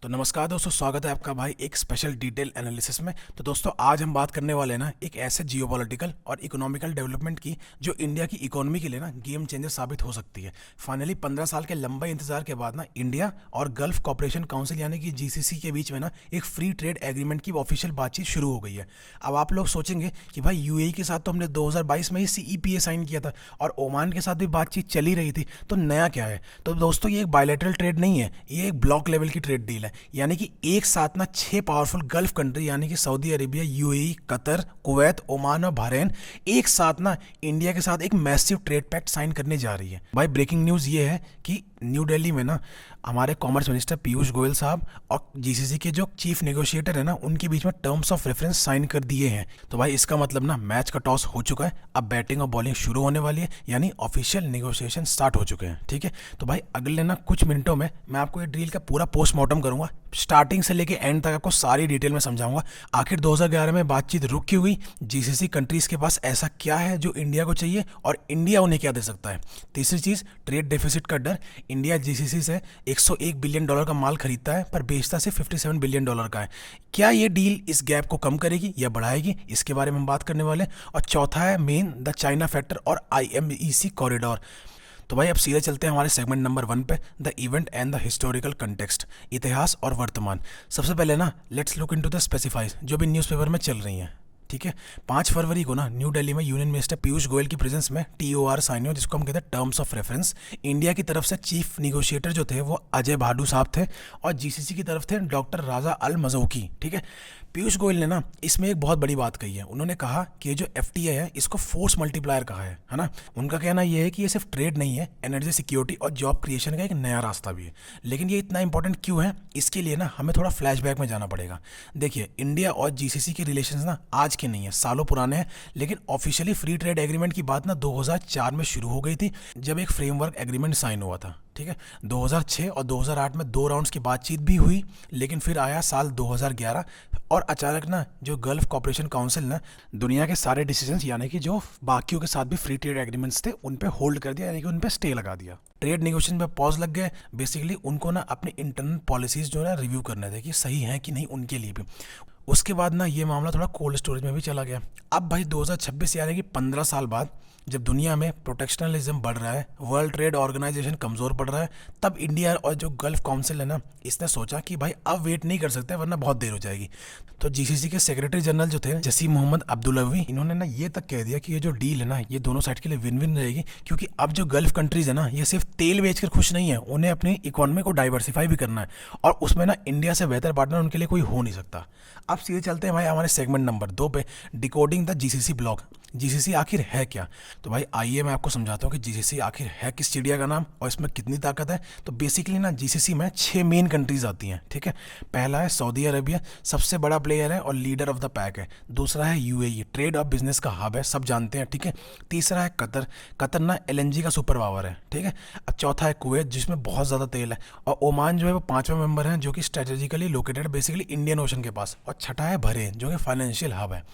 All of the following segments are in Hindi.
तो नमस्कार दोस्तों, स्वागत है आपका भाई एक स्पेशल डिटेल एनालिसिस में। तो दोस्तों आज हम बात करने वाले हैं ना एक ऐसे जियोपॉलिटिकल और इकोनॉमिकल डेवलपमेंट की जो इंडिया की इकोनॉमी के लिए ना गेम चेंजर साबित हो सकती है। फाइनली 15 साल के लंबे इंतजार के बाद ना इंडिया और गल्फ कॉपरेशन काउंसिल यानी कि जीसीसी के बीच में ना एक फ्री ट्रेड एग्रीमेंट की ऑफिशियल बातचीत शुरू हो गई है। अब आप लोग सोचेंगे कि भाई यूएई के साथ तो हमने 2022 में ही सीईपीए साइन किया था और ओमान के साथ भी बातचीत चली रही थी, तो नया क्या है। तो दोस्तों ये एक बायलैटरल ट्रेड नहीं है, ये एक ब्लॉक लेवल की ट्रेड डील है। यानी कि एक साथ ना 6 पावरफुल गल्फ कंट्री यानी कि Saudi Arabia, UAE, Qatar, Kuwait, Oman और बहरीन एक साथ ना इंडिया के साथ एक मैसिव ट्रेड पैक्ट साइन करने जा रही है। भाई ब्रेकिंग न्यूज़ ये है कि न्यू दिल्ली में ना हमारे कॉमर्स मिनिस्टर पीयूष गोयल साहब और जीसीसी के जो चीफ नेगोशिएटर है ना उनके बीच में टर्म्स ऑफ रेफरेंस साइन कर दिए हैं। तो भाई इसका मतलब ना मैच का टॉस हो चुका है, अब बैटिंग और बॉलिंग शुरू होने वाली है, यानी ऑफिशियल नेगोशिएशन स्टार्ट हो चुके हैं। ठीक है, तो भाई अगले ना कुछ मिनटों में मैं आपको ये डील का पूरा पोस्टमार्टम करूंगा, स्टार्टिंग से लेके एंड तक आपको सारी डिटेल में समझाऊंगा। आखिर 2011 में बातचीत रुक क्यों हुई, जीसीसी कंट्रीज के पास ऐसा क्या है जो इंडिया को चाहिए और इंडिया उन्हें क्या दे सकता है। तीसरी चीज, ट्रेड डेफिसिट का डर। इंडिया जीसीसी से 101 बिलियन डॉलर का माल खरीदता है पर बेचता सिर्फ 57 बिलियन डॉलर का है। क्या ये डील इस गैप को कम करेगी या बढ़ाएगी, इसके बारे में हम बात करने वाले हैं। और चौथा है मेन द चाइना फैक्टर और आईएमईसी कॉरिडोर। तो भाई अब सीधे चलते हैं हमारे सेगमेंट नंबर 1 पे, the event and the historical context, इतिहास और वर्तमान। सबसे पहले ना let's look into the specifies जो भी न्यूज़पेपर में चल रही हैं। ठीक है, 5 फरवरी को ना न्यू दिल्ली में यूनियन मिनिस्टर पीयूष गोयल की प्रेजेंस में टीओआर साइन हुआ, जिसको हम कहते हैं टर्म्स ऑफ रेफरेंस। इंडिया की तरफ से चीफ नेगोशिएटर जो थे वो अजय भाडू साहब थे और जीसीसी की तरफ थे डॉक्टर राजा अल मजौकी। ठीक है, पीयूष गोयल ने ना इसमें एक बहुत बड़ी बात कही है। उन्होंने कहा कि ये जो एफटीए है इसको फोर्स मल्टीप्लायर कहा है ना। उनका कहना यह है कि ये सिर्फ ट्रेड नहीं है, एनर्जी सिक्योरिटी और जॉब क्रिएशन का एक नया रास्ता भी है। लेकिन ये इतना इंपॉर्टेंट क्यों है, इसके लिए ना हमें थोड़ा फ्लैशबैक में जाना पड़ेगा। देखिए, इंडिया और जीसीसी के रिलेशंस ना आज के नहीं है, सालों पुराने हैं। लेकिन ऑफिशियली फ्री ट्रेड एग्रीमेंट की बात ना 2004 में शुरू हो गई थी, जब एक फ्रेमवर्क एग्रीमेंट साइन हुआ था। ठीक है, 2006 और 2008 में 2 राउंड्स की बातचीत भी हुई, लेकिन फिर आया साल 2011 और अचानक ना जो गल्फ कॉपरेशन काउंसिल ने दुनिया के सारे डिसीजंस यानी कि जो बाकियों के साथ भी फ्री ट्रेड एग्रीमेंट्स थे उन पे होल्ड कर दिया, यानी कि उन पे स्टे लगा दिया। ट्रेड नेगोशिएशन पे पॉज लग गए। बेसिकली उनको ना अपनी इंटरनल पॉलिसीज जो है रिव्यू करने थे कि सही है कि नहीं उनके लिए भी। उसके बाद ना ये मामला थोड़ा कोल्ड स्टोरेज में भी चला गया। अब भाई 2026 यानी कि 15 साल बाद जब दुनिया में प्रोटेक्शनलिज्म बढ़ रहा है, वर्ल्ड ट्रेड ऑर्गेनाइजेशन कमज़ोर पड़ रहा है, तब इंडिया और जो गल्फ काउंसिल है ना इसने सोचा कि भाई अब वेट नहीं कर सकते वरना बहुत देर हो जाएगी। तो जीसीसी के सेक्रेटरी जनरल जो थे जसीम मोहम्मद अब्दुल्लावी, इन्होंने ना ये तक कह दिया कि ये जो डील है ना ये दोनों साइड के लिए विन विन रहेगी, क्योंकि अब जो गल्फ कंट्रीज है ना ये सिर्फ तेल बेचकर खुश नहीं है, उन्हें अपनी इकोनॉमी को डाइवर्सिफाई भी करना है और उसमें ना इंडिया से बेहतर पार्टनर उनके लिए कोई हो नहीं सकता। अब सीधे चलते हैं भाई हमारे सेगमेंट नंबर 2 पे, decoding the GCC block. GCC आखिर है क्या। तो भाई आइए मैं आपको समझाता हूँ कि जीसीसी आखिर है किस चिड़िया का नाम और इसमें कितनी ताकत है। तो बेसिकली ना जीसीसी में 6 मेन कंट्रीज आती हैं। ठीक है, पहला है सऊदी अरेबिया, सबसे बड़ा प्लेयर है और लीडर ऑफ द पैक है। दूसरा है यूएई, ट्रेड और बिजनेस का हब है, सब जानते हैं। ठीक है, तीसरा है कतर, कतर ना एलएनजी का सुपर पावर है। ठीक है, अब चौथा है कुवैत जिसमें बहुत ज़्यादा तेल है, और ओमान जो है वो 5वां मेंबर है जो कि strategically located basically Indian ocean के पास, और छठा है बहरीन जो कि फाइनेंशियल हब है।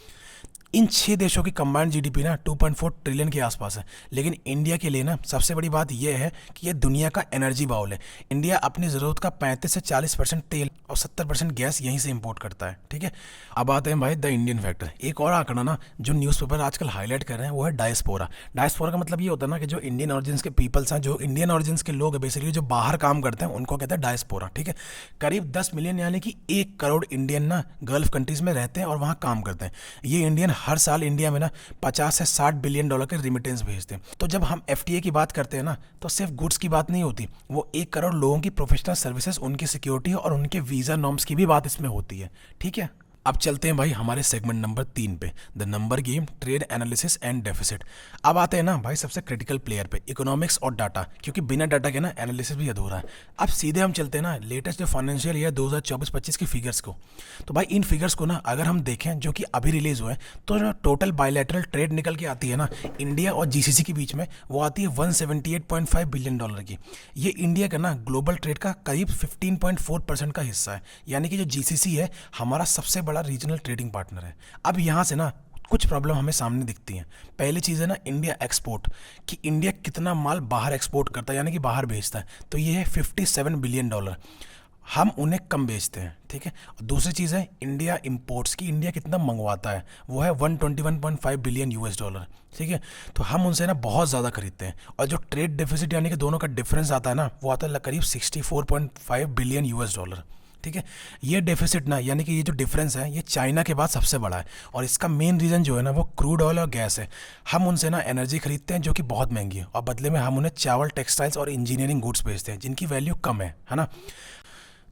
इन 6 देशों की कंबाइंड जीडीपी ना 2.4 ट्रिलियन के आसपास है। लेकिन इंडिया के लिए ना सबसे बड़ी बात यह है कि यह दुनिया का एनर्जी बाउल है। इंडिया अपनी ज़रूरत का 35 से 40% तेल और 70% गैस यहीं से इंपोर्ट करता है। ठीक है, अब आते हैं भाई द इंडियन फैक्टर। एक और आंकड़ा ना जो न्यूज़पेपर आजकल हाईलाइट कर रहे हैं वो है डायस्पोरा। डायस्पोरा का मतलब ये होता है ना कि जो इंडियन ऑरिजिन्स के पीपल्स हैं, जो इंडियन ऑरिजिन्स के लोग हैं, बेसिकली जो बाहर काम करते हैं उनको कहते हैं डायस्पोरा। ठीक है, करीब 10 मिलियन यानी कि 1 करोड़ इंडियन ना गल्फ कंट्रीज में रहते हैं और वहाँ काम करते हैं। ये इंडियन हर साल इंडिया में ना 50 से 60 बिलियन डॉलर के रिमिटेंस भेजते हैं। तो जब हम एफटीए की बात करते हैं ना तो सिर्फ गुड्स की बात नहीं होती, वो 1 करोड़ लोगों की प्रोफेशनल सर्विसेज, उनकी सिक्योरिटी और उनके वीज़ा नॉर्म्स की भी बात इसमें होती है। ठीक है, अब चलते हैं भाई हमारे सेगमेंट नंबर 3 पे, the number game, trade analysis and deficit. अब आते हैं ना भाई सबसे क्रिटिकल प्लेयर पे, इकोनॉमिक्स और डाटा, क्योंकि बिना डाटा के ना एनालिसिस भी अधूरा है। अब सीधे हम चलते हैं ना लेटेस्ट जो फाइनेंशियल ईयर 2024-25 की फिगर्स को। तो भाई इन फिगर्स को ना अगर हम देखें जो कि अभी रिलीज हुए हैं, तो जो टोटल बायलैटरल ट्रेड निकल के आती है ना इंडिया और जीसीसी के बीच में, वो आती है 178.5 बिलियन डॉलर की। ये इंडिया का ना ग्लोबल ट्रेड का करीब 15.4% का हिस्सा है, यानी कि जो जीसीसी है हमारा सबसे बड़ा रीजनल ट्रेडिंग पार्टनर है। अब यहाँ से ना कुछ प्रॉब्लम हमें सामने दिखती हैं। पहली चीज़ है ना इंडिया एक्सपोर्ट, कि इंडिया कितना माल बाहर एक्सपोर्ट करता है यानी कि बाहर भेजता है। तो ये है 57 बिलियन डॉलर। हम उन्हें कम बेचते हैं, ठीक है। और दूसरी चीज़ है इंडिया इंपोर्ट्स की, इंडिया कितना मंगवाता है, वो है 121.5 बिलियन यूएस डॉलर, ठीक है। तो हम उनसे ना बहुत ज़्यादा खरीदते हैं, और जो ट्रेड डेफिसिट यानी कि दोनों का डिफरेंस आता है ना, वो आता है करीब 64.5 बिलियन यूएस डॉलर, ठीक है। ये डेफिसिट ना यानी कि ये जो डिफरेंस है ये चाइना के बाद सबसे बड़ा है, और इसका मेन रीज़न जो है ना वो क्रूड ऑयल और गैस है। हम उनसे ना एनर्जी खरीदते हैं जो कि बहुत महंगी है, और बदले में हम उन्हें चावल, टेक्सटाइल्स और इंजीनियरिंग गुड्स बेचते हैं जिनकी वैल्यू कम है ना।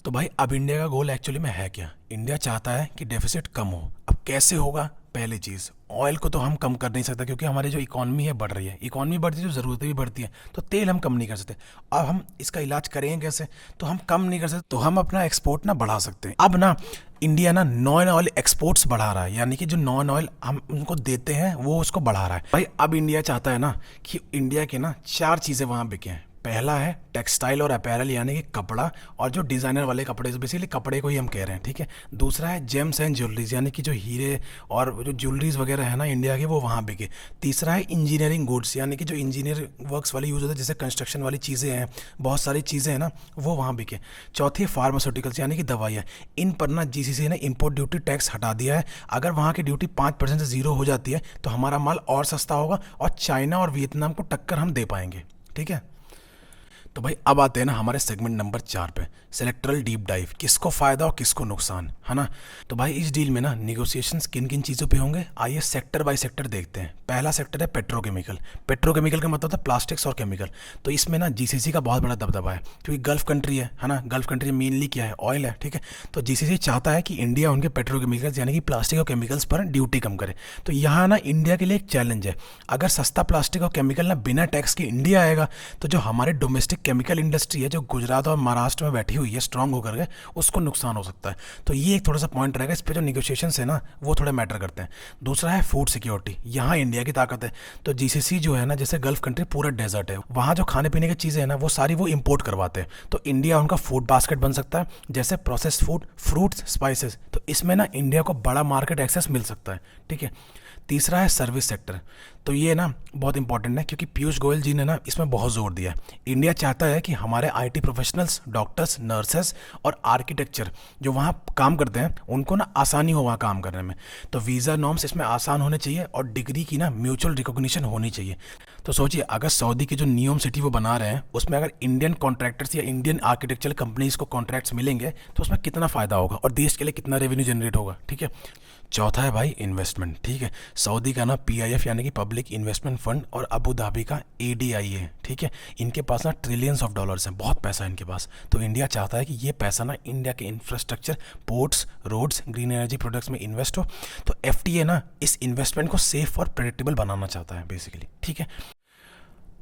तो भाई अब इंडिया का गोल एक्चुअली में है क्या? इंडिया चाहता है कि डेफिसिट कम हो। अब कैसे होगा? पहली चीज़, ऑयल को तो हम कम कर नहीं सकते क्योंकि हमारी जो इकॉनमी है बढ़ रही है, इकॉनमी बढ़ती है तो ज़रूरतें भी बढ़ती हैं, तो तेल हम कम नहीं कर सकते। अब हम इसका इलाज करेंगे कैसे? तो हम कम नहीं कर सकते, तो हम अपना एक्सपोर्ट ना बढ़ा सकते हैं। अब ना इंडिया ना नॉन ऑयल एक्सपोर्ट्स बढ़ा रहा है, यानी कि जो नॉन ऑयल हम उनको देते हैं वो उसको बढ़ा रहा है। भाई अब इंडिया चाहता है ना कि इंडिया के ना 4 चीज़ें वहाँ बिकें। पहला है टेक्सटाइल और अपैरल यानी कि कपड़ा और जो डिज़ाइनर वाले कपड़े, बेसिकली कपड़े को ही हम कह रहे हैं, ठीक है। दूसरा है जेम्स एंड ज्वेलरीज यानी कि जो हीरे और जो ज्वेलरीज वगैरह है ना इंडिया के, वो वहाँ बिके। तीसरा है इंजीनियरिंग गुड्स यानी कि जो इंजीनियर वर्क्स वाली यूज़ होता है, जैसे कंस्ट्रक्शन वाली चीज़ें हैं, बहुत सारी चीज़ें हैं ना, वो वहाँ बिके। चौथी फार्मास्यूटिकल्स यानी कि दवाइयाँ, इन पर ना जीसीसी ने इम्पोर्ट ड्यूटी टैक्स हटा दिया है। अगर वहाँ की ड्यूटी 5% से 0 हो जाती है तो हमारा माल और सस्ता होगा और चाइना और वियतनाम को टक्कर हम दे पाएंगे, ठीक है। तो भाई अब आते हैं ना हमारे सेगमेंट नंबर 4 पे, सेलेक्टरल डीप डाइव, किसको फ़ायदा और किसको नुकसान, है ना। तो भाई इस डील में ना निगोशिएशंस किन किन चीज़ों पे होंगे, आइए सेक्टर बाय सेक्टर देखते हैं। पहला सेक्टर है पेट्रोकेमिकल। पेट्रोकेमिकल का मतलब था प्लास्टिक्स और केमिकल। तो इसमें ना जीसीसी का बहुत बड़ा दबदबा है क्योंकि गल्फ कंट्री है ना। गल्फ कंट्री मेनली क्या है? ऑयल है, ठीक है। तो जीसीसी चाहता है कि इंडिया उनके पेट्रोकेमिकल्स यानी कि प्लास्टिक और केमिकल्स पर ड्यूटी कम करे। तो यहाँ ना इंडिया के लिए एक चैलेंज है, अगर सस्ता प्लास्टिक और केमिकल ना बिना टैक्स के इंडिया आएगा तो जो हमारे डोमेस्टिक केमिकल इंडस्ट्री है जो गुजरात और महाराष्ट्र में बैठी हुई है स्ट्रांग होकर के, उसको नुकसान हो सकता है। तो ये एक थोड़ा सा पॉइंट रहेगा, इस पे जो निगोशिएशंस है ना वो थोड़े मैटर करते हैं। दूसरा है फूड सिक्योरिटी, यहाँ इंडिया की ताकत है। तो जीसीसी जो है ना, जैसे गल्फ कंट्री पूरा डेजर्ट है, वहाँ जो खाने पीने की चीज़ें हैं ना वो सारी वो इंपोर्ट करवाते हैं। तो इंडिया उनका फूड बास्केट बन सकता है, जैसे प्रोसेस्ड फूड, फ्रूट्स, स्पाइसेस। तो इसमें ना इंडिया को बड़ा मार्केट एक्सेस मिल सकता है, ठीक है। तीसरा है सर्विस सेक्टर। तो ये ना बहुत इंपॉर्टेंट है क्योंकि पीयूष गोयल जी ने ना इसमें बहुत जोर दिया है। इंडिया चाहता है कि हमारे आईटी प्रोफेशनल्स, डॉक्टर्स, नर्सेस और आर्किटेक्चर जो वहाँ काम करते हैं उनको ना आसानी हो वहाँ काम करने में। तो वीज़ा नॉर्म्स इसमें आसान होने चाहिए और डिग्री की ना म्यूचुअल रिकॉग्निशन होनी चाहिए। तो सोचिए अगर सऊदी की जो नियम सिटी वो बना रहे हैं उसमें अगर इंडियन कॉन्ट्रैक्टर्स या इंडियन आर्किटेक्चरल कंपनीज को कॉन्ट्रैक्ट्स मिलेंगे तो उसमें कितना फ़ायदा होगा और देश के लिए कितना रेवेन्यू जनरेट होगा, ठीक है। चौथा है भाई इन्वेस्टमेंट, ठीक है। सऊदी का ना पीआईएफ यानी कि पब्लिक इन्वेस्टमेंट फंड और अबू धाबी का एडीआई है, ठीक है। इनके पास ना ट्रिलियंस ऑफ डॉलर्स हैं, बहुत पैसा है इनके पास। तो इंडिया चाहता है कि ये पैसा ना इंडिया के infrastructure, ports, roads, green energy products में इन्वेस्ट हो। तो एफटीए ना इस इन्वेस्टमेंट को सेफ और प्रेडिक्टेबल बनाना चाहता है बेसिकली, ठीक है।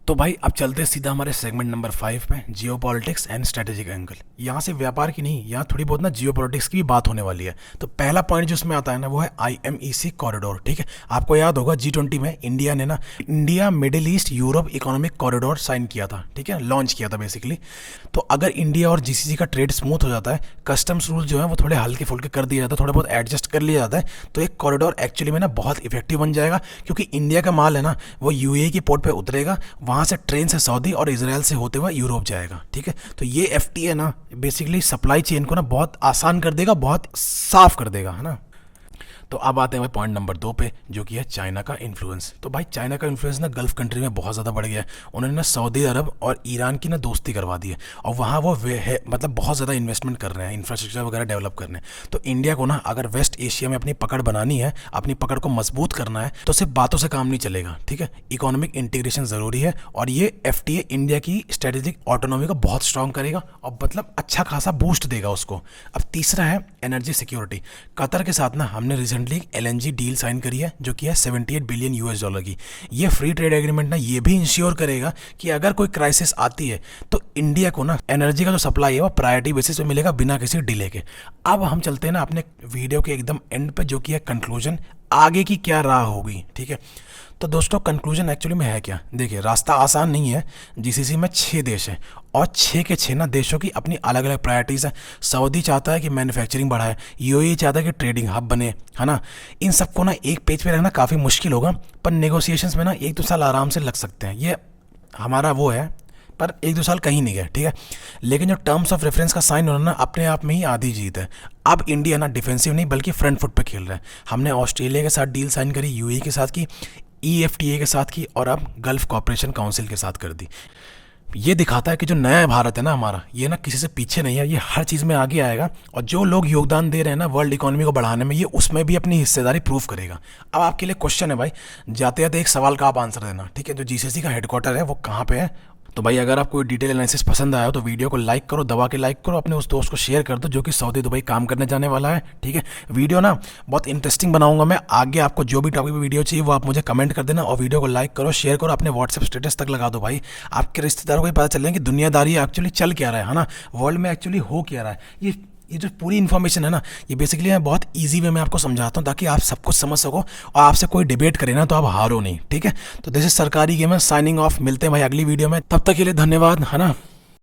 तो भाई अब चलते सीधा हमारे सेगमेंट नंबर 5 पे, जियो पॉलिटिक्स एंड स्ट्रेटेजिक एंगल। यहाँ से व्यापार की नहीं, यहाँ थोड़ी बहुत ना जियो पॉलिटिक्स की भी बात होने वाली है। तो पहला पॉइंट जो उसमें आता है ना वो है IMEC कॉरिडोर, ठीक है। आपको याद होगा G20 में इंडिया ने ना India Middle East Europe Economic Corridor sign किया था, ठीक है, लॉन्च किया था बेसिकली। तो अगर इंडिया और GCC का ट्रेड स्मूथ हो जाता है, कस्टम्स रूल जो है वो थोड़े हल्के फुल्के कर दिया जाता है, थोड़ा बहुत एडजस्ट कर लिया जाता है, तो एक कॉरिडोर एक्चुअली में ना बहुत इफेक्टिव बन जाएगा क्योंकि इंडिया का माल है ना वो यूएई की पोर्ट पे उतरेगा, वहाँ से ट्रेन से सऊदी और इजराइल से होते हुए यूरोप जाएगा, ठीक है। तो ये एफटीए ना बेसिकली सप्लाई चेन को ना बहुत आसान कर देगा, बहुत साफ कर देगा, है ना। तो अब आते हैं पॉइंट नंबर 2 पे जो कि है चाइना का इन्फ्लुएंस। तो भाई चाइना का इन्फ्लुएंस ना गल्फ कंट्री में बहुत ज़्यादा बढ़ गया है। उन्होंने ना सऊदी अरब और ईरान की ना दोस्ती करवा दी है और वहाँ वो है मतलब बहुत ज़्यादा इन्वेस्टमेंट कर रहे हैं, इंफ्रास्ट्रक्चर वगैरह डेवलप कर रहे हैं। तो इंडिया को ना अगर वेस्ट एशिया में अपनी पकड़ बनानी है, अपनी पकड़ को मजबूत करना है, तो सिर्फ बातों से काम नहीं चलेगा, ठीक है। इकोनॉमिक इंटीग्रेशन ज़रूरी है और ये एफटीए इंडिया की स्ट्रेटेजिक ऑटोनॉमी को बहुत स्ट्रॉन्ग करेगा और मतलब अच्छा खासा बूस्ट देगा उसको। अब तीसरा है एनर्जी सिक्योरिटी। कतर के साथ ना हमने रिसेंटली LNG डील साइन करी है जो कि है 78 बिलियन यूएस डॉलर की। ये फ्री ट्रेड एग्रीमेंट ना ये भी इंश्योर करेगा कि अगर कोई क्राइसिस आती है तो इंडिया को ना एनर्जी का जो सप्लाई है वो प्रायोरिटी बेसिस पे मिलेगा बिना किसी डिले के। अब हम चलते हैं ना अपने वीडियो के एकदम एंड पे जो कि है कंक्लूजन, आगे की क्या राह होगी, ठीक है। तो दोस्तों कंक्लूजन एक्चुअली में है क्या, देखिए रास्ता आसान नहीं है। जीसीसी में 6 देश हैं और 6 के 6 ना देशों की अपनी अलग अलग प्रायोरिटीज़ हैं। सऊदी चाहता है कि मैन्युफैक्चरिंग बढ़ाए, यूएई चाहता है कि ट्रेडिंग हब बने, है ना। इन सबको ना एक पेज पे रखना काफ़ी मुश्किल होगा, पर नेगोशिएशंस में ना 1-2 साल आराम से लग सकते हैं। ये हमारा वो है, पर 1-2 साल कहीं नहीं गए, ठीक है। लेकिन जो टर्म्स ऑफ रेफरेंस का साइन होना ना अपने आप में ही आधी जीत है। अब इंडिया ना डिफेंसिव नहीं बल्कि फ्रंट फुट पे खेल रहा है। हमने ऑस्ट्रेलिया के साथ डील साइन करी, यूएई के साथ की, EFTA के साथ की, और अब गल्फ कॉपरेशन काउंसिल के साथ कर दी। ये दिखाता है कि जो नया भारत है ना हमारा, ये ना किसी से पीछे नहीं है, ये हर चीज़ में आगे आएगा। और जो लोग योगदान दे रहे हैं ना वर्ल्ड इकोनॉमी को बढ़ाने में, ये उसमें भी अपनी हिस्सेदारी प्रूव करेगा। अब आपके लिए क्वेश्चन है भाई, जाते जाते एक सवाल का आप आंसर देना, ठीक है। जो GCC का हेडक्वार्टर है वो कहाँ पे है? तो भाई अगर आपको डिटेल एनालिसिस पसंद आया हो तो वीडियो को लाइक करो, दबा के लाइक करो, अपने उस दोस्त को शेयर कर दो जो कि सऊदी दुबई काम करने जाने वाला है, ठीक है। वीडियो ना बहुत इंटरेस्टिंग बनाऊंगा मैं आगे, आपको जो भी टॉपिक पे वीडियो चाहिए वो आप मुझे कमेंट कर देना, और वीडियो को लाइक करो, शेयर करो, अपने व्हाट्सएप स्टेटस तक लगा दो भाई। आपके रिश्तेदारों को भी पता चल कि दुनियादारी एक्चुअली चल क्या रहा है ना, वर्ल्ड में एक्चुअली हो क्या रहा है। ये जो पूरी इन्फॉर्मेशन है ना, ये बेसिकली मैं बहुत इजी वे में आपको समझाता हूँ ताकि आप सब कुछ समझ सको, और आपसे कोई डिबेट करे ना तो आप हारो नहीं, ठीक है। तो दिस इज सरकारी गेम है, साइनिंग ऑफ। मिलते हैं भाई अगली वीडियो में, तब तक के लिए धन्यवाद, है ना।